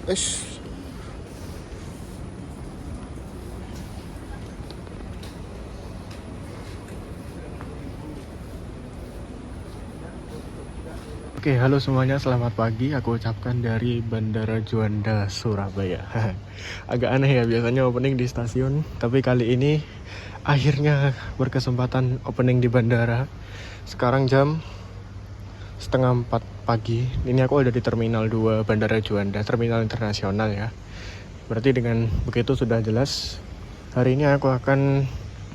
Es. Oke, halo semuanya, selamat pagi. Aku ucapkan dari Bandara Juanda, Surabaya. Agak aneh ya, biasanya opening di stasiun, tapi kali ini akhirnya berkesempatan opening di bandara. Sekarang jam setengah 4 pagi. Ini aku ada di Terminal 2 Bandara Juanda, terminal internasional ya. Berarti dengan begitu sudah jelas, hari ini aku akan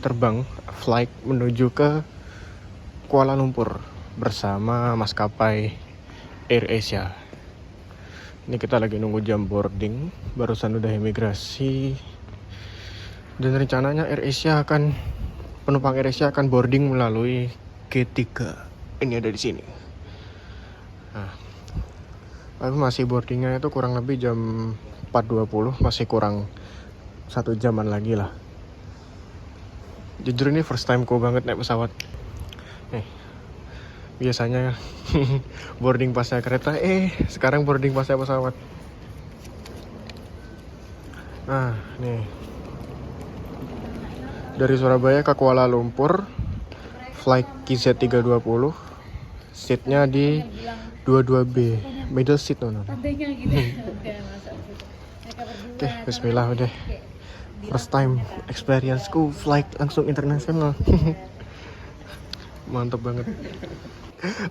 terbang flight menuju ke Kuala Lumpur bersama maskapai AirAsia. Ini kita lagi nunggu jam boarding, barusan udah imigrasi. Dan rencananya penumpang AirAsia akan boarding melalui G3. Ini ada di sini. Nah, aku masih boardingnya itu kurang lebih jam 4.20, masih kurang 1 jaman lagi lah. Jujur ini first time ku banget naik pesawat. Biasanya boarding pasnya kereta, sekarang boarding pasnya pesawat. Nah, nih. Dari Surabaya ke Kuala Lumpur, flight KZ320, seatnya di 22B, middle seat no. Oke, bismillah udah. First time experience-ku flight langsung internasional. Mantap banget.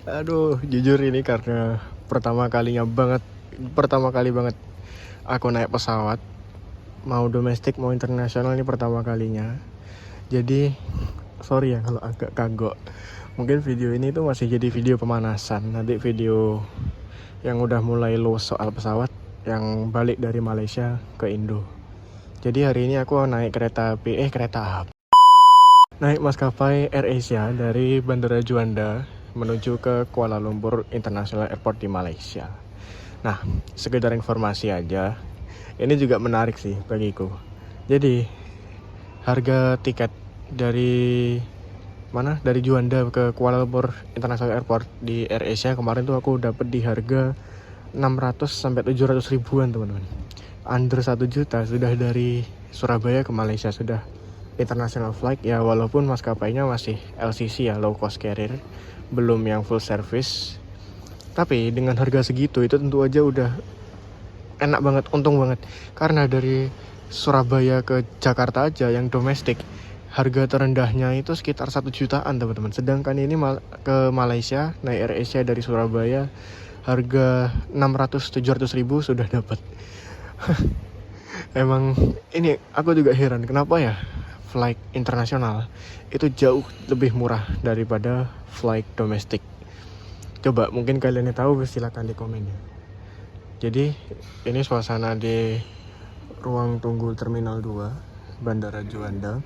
Aduh, jujur ini karena pertama kali banget aku naik pesawat, mau domestik mau internasional, ini pertama kalinya. Jadi sorry ya kalau agak kagok. Mungkin video ini tuh masih jadi video pemanasan. Nanti video yang udah mulai low soal pesawat yang balik dari Malaysia ke Indo. Jadi hari ini aku naik kereta naik maskapai AirAsia dari Bandara Juanda menuju ke Kuala Lumpur International Airport di Malaysia. Nah, sekedar informasi aja, ini juga menarik sih bagiku. Jadi, harga tiket dari Juanda ke Kuala Lumpur International Airport di AirAsia kemarin tuh aku dapat di harga 600 sampai 700 ribuan, teman-teman. Under 1 juta sudah dari Surabaya ke Malaysia, sudah international flight ya, walaupun maskapainya masih LCC ya, low cost carrier, belum yang full service. Tapi dengan harga segitu itu tentu aja udah enak banget, untung banget. Karena dari Surabaya ke Jakarta aja yang domestik, harga terendahnya itu sekitar 1 jutaan, teman-teman. Sedangkan ini ke Malaysia naik AirAsia dari Surabaya harga 600-700 ribu sudah dapat. Emang ini aku juga heran kenapa ya flight internasional itu jauh lebih murah daripada flight domestik. Coba mungkin kalian yang tahu silakan di komen ya. Jadi ini suasana di ruang tunggu Terminal 2 Bandara Juanda.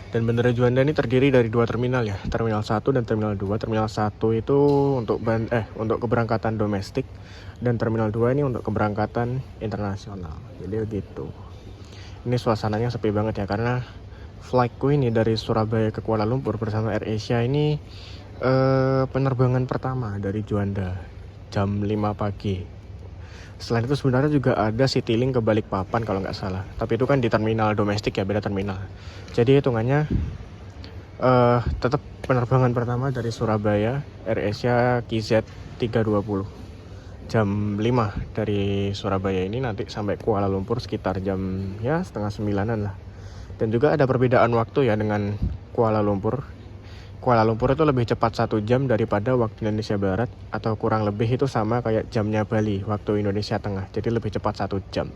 Dan Bandara Juanda ini terdiri dari 2 terminal ya, Terminal 1 dan Terminal 2. Terminal 1 itu untuk keberangkatan domestik, dan Terminal 2 ini untuk keberangkatan internasional. Jadi begitu. Ini suasananya sepi banget ya, karena flightku ini dari Surabaya ke Kuala Lumpur bersama AirAsia ini penerbangan pertama dari Juanda jam 5 pagi. Selain itu sebenarnya juga ada Citylink ke Balikpapan kalau nggak salah. Tapi itu kan di terminal domestik ya, beda terminal. Jadi hitungannya tetap penerbangan pertama dari Surabaya, AirAsia KZ320. Jam 5 dari Surabaya ini nanti sampai Kuala Lumpur sekitar jam ya setengah 9-an lah. Dan juga ada perbedaan waktu ya dengan Kuala Lumpur. Kuala Lumpur itu lebih cepat 1 jam daripada waktu Indonesia Barat, atau kurang lebih itu sama kayak jamnya Bali waktu Indonesia Tengah. Jadi lebih cepat 1 jam.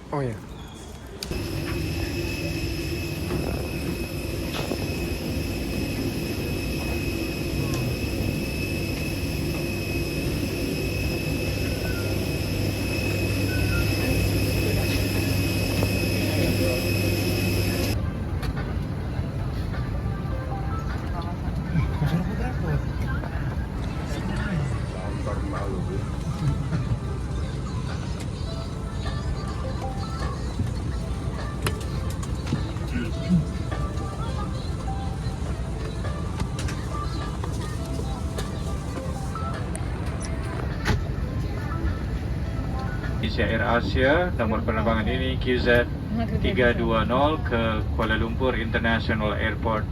Oh ya. Indonesia Air Asia, nomor penerbangan ini QZ320 ke Kuala Lumpur International Airport.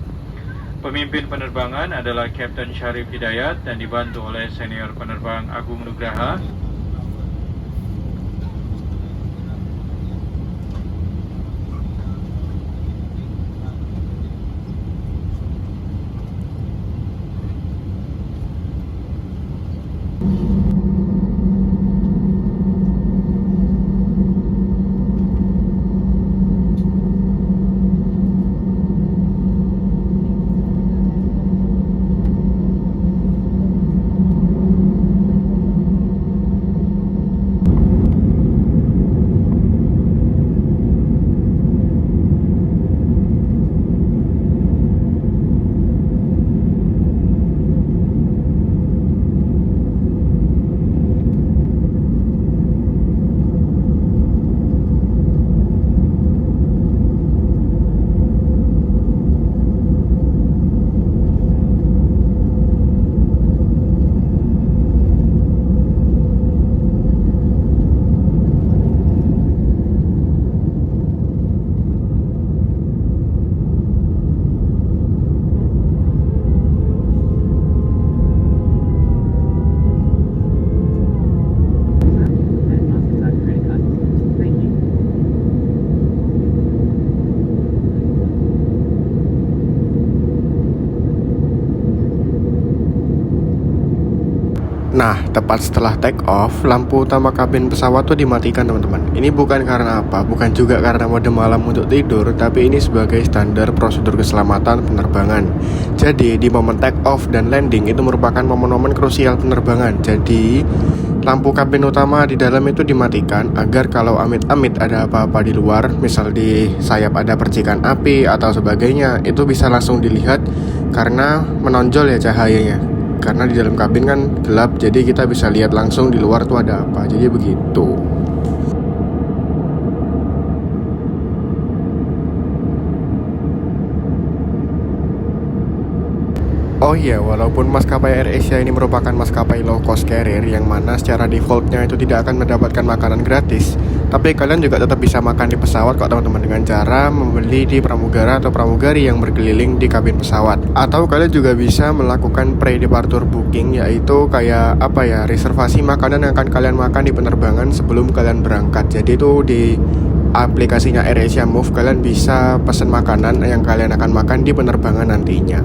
Pemimpin penerbangan adalah Kapten Syarif Hidayat dan dibantu oleh senior penerbang Agung Nugraha. Nah, tepat setelah take off, lampu utama kabin pesawat tuh dimatikan teman-teman. Ini bukan karena apa, bukan juga karena mode malam untuk tidur, tapi ini sebagai standar prosedur keselamatan penerbangan. Jadi, di momen take off dan landing itu merupakan momen-momen krusial penerbangan. Jadi, lampu kabin utama di dalam itu dimatikan agar kalau amit-amit ada apa-apa di luar, misal di sayap ada percikan api atau sebagainya, itu bisa langsung dilihat karena menonjol ya cahayanya. Karena di dalam kabin kan gelap, jadi kita bisa lihat langsung di luar tuh ada apa. Jadi begitu. Oh iya, walaupun maskapai AirAsia ini merupakan maskapai low cost carrier yang mana secara defaultnya itu tidak akan mendapatkan makanan gratis, tapi kalian juga tetap bisa makan di pesawat kok teman-teman, dengan cara membeli di pramugara atau pramugari yang berkeliling di kabin pesawat. Atau kalian juga bisa melakukan pre-departure booking, yaitu kayak apa ya, reservasi makanan yang akan kalian makan di penerbangan sebelum kalian berangkat. Jadi itu di aplikasinya AirAsia Move kalian bisa pesan makanan yang kalian akan makan di penerbangan nantinya.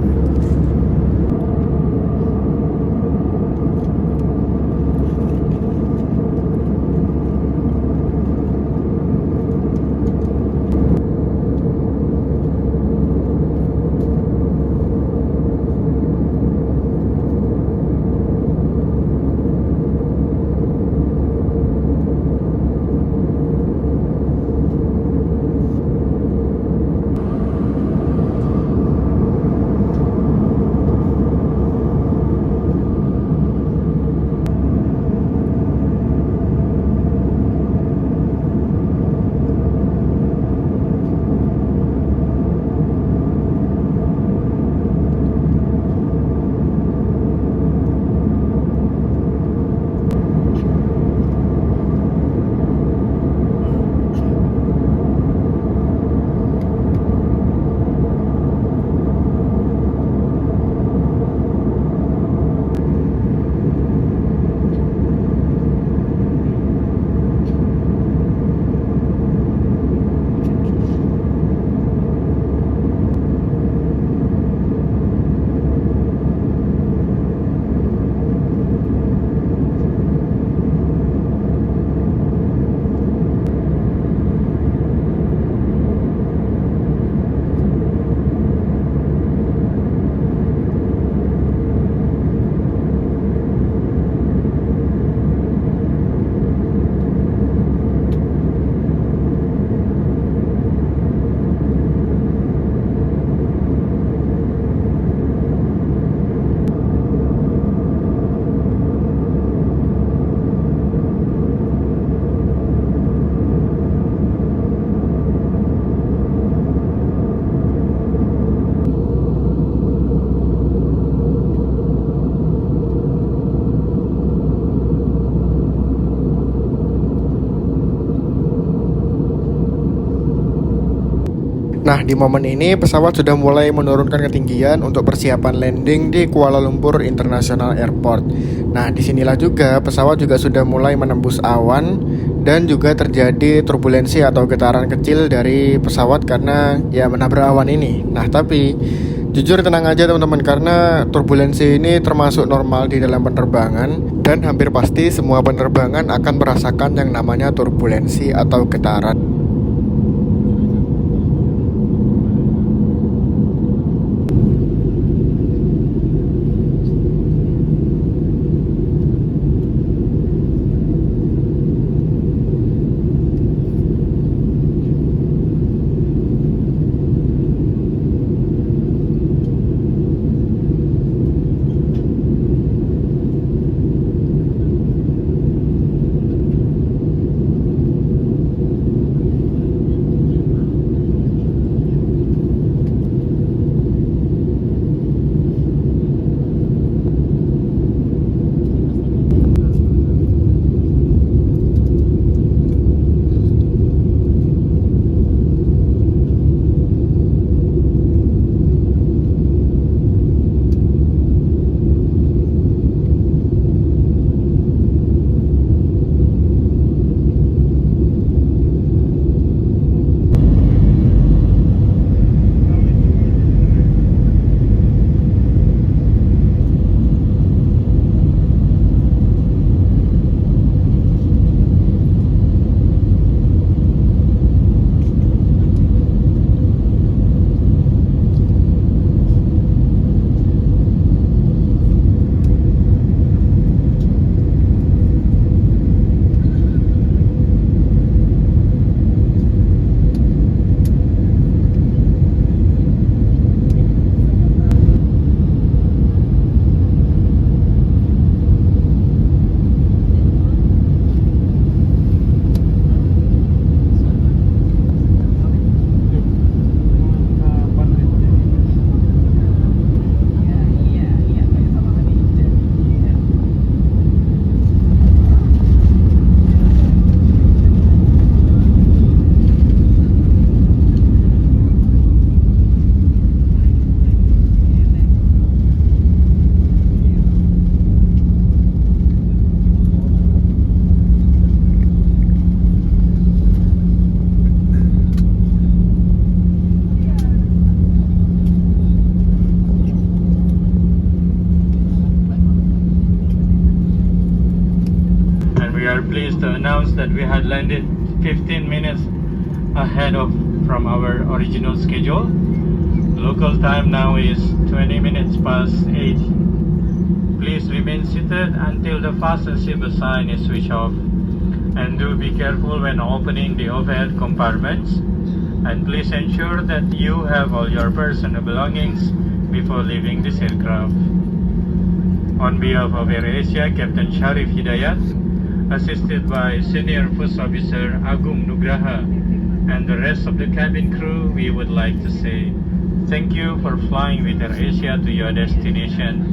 Nah, di momen ini pesawat sudah mulai menurunkan ketinggian untuk persiapan landing di Kuala Lumpur International Airport. Nah, disinilah juga pesawat juga sudah mulai menembus awan dan juga terjadi turbulensi atau getaran kecil dari pesawat karena ya menabrak awan ini. Nah, tapi jujur tenang aja teman-teman, karena turbulensi ini termasuk normal di dalam penerbangan dan hampir pasti semua penerbangan akan merasakan yang namanya turbulensi atau getaran. We are pleased to announce that we had landed 15 minutes ahead of from our original schedule. Local time now is 20 minutes past 8. Please remain seated until the fasten seatbelt sign is switched off. And do be careful when opening the overhead compartments. And please ensure that you have all your personal belongings before leaving this aircraft. On behalf of AirAsia, Captain Sharif Hidayat, assisted by Senior First Officer Agung Nugraha and the rest of the cabin crew, we would like to say thank you for flying with AirAsia to your destination.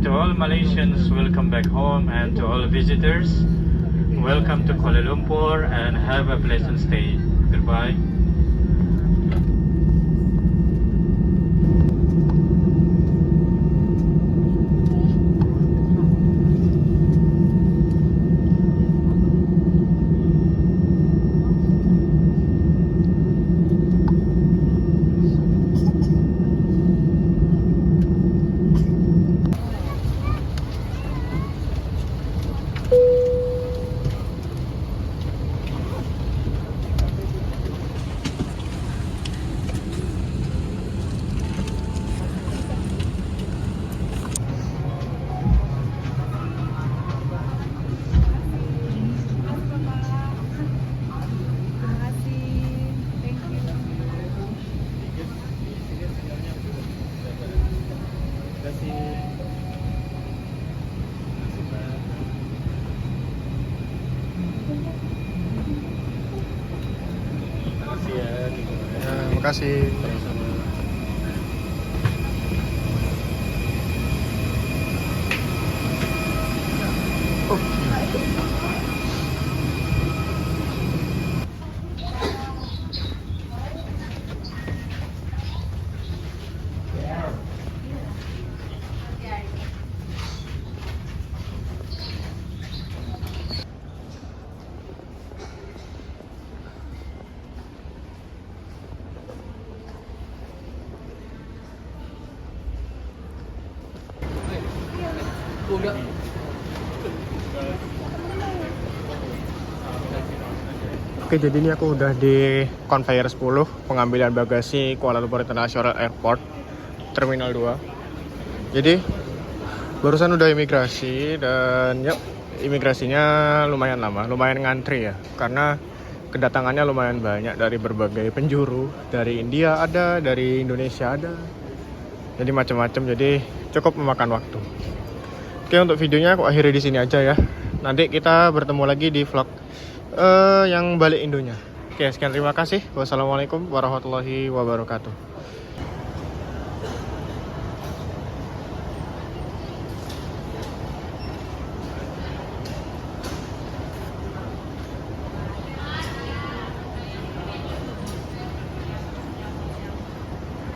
To all Malaysians, welcome back home, and to all visitors, welcome to Kuala Lumpur and have a pleasant stay. Goodbye. Terima kasih. Oke, jadi ini aku udah di conveyor 10 pengambilan bagasi Kuala Lumpur International Airport Terminal 2. Jadi barusan udah imigrasi dan yuk, imigrasinya lumayan lama, lumayan ngantri ya, karena kedatangannya lumayan banyak dari berbagai penjuru, dari India ada, dari Indonesia ada, jadi macam-macam, jadi cukup memakan waktu. Oke, untuk videonya aku akhiri di sini aja ya. Nanti kita bertemu lagi di vlog yang balik Indonya. Oke, sekian, terima kasih. Wassalamualaikum warahmatullahi wabarakatuh.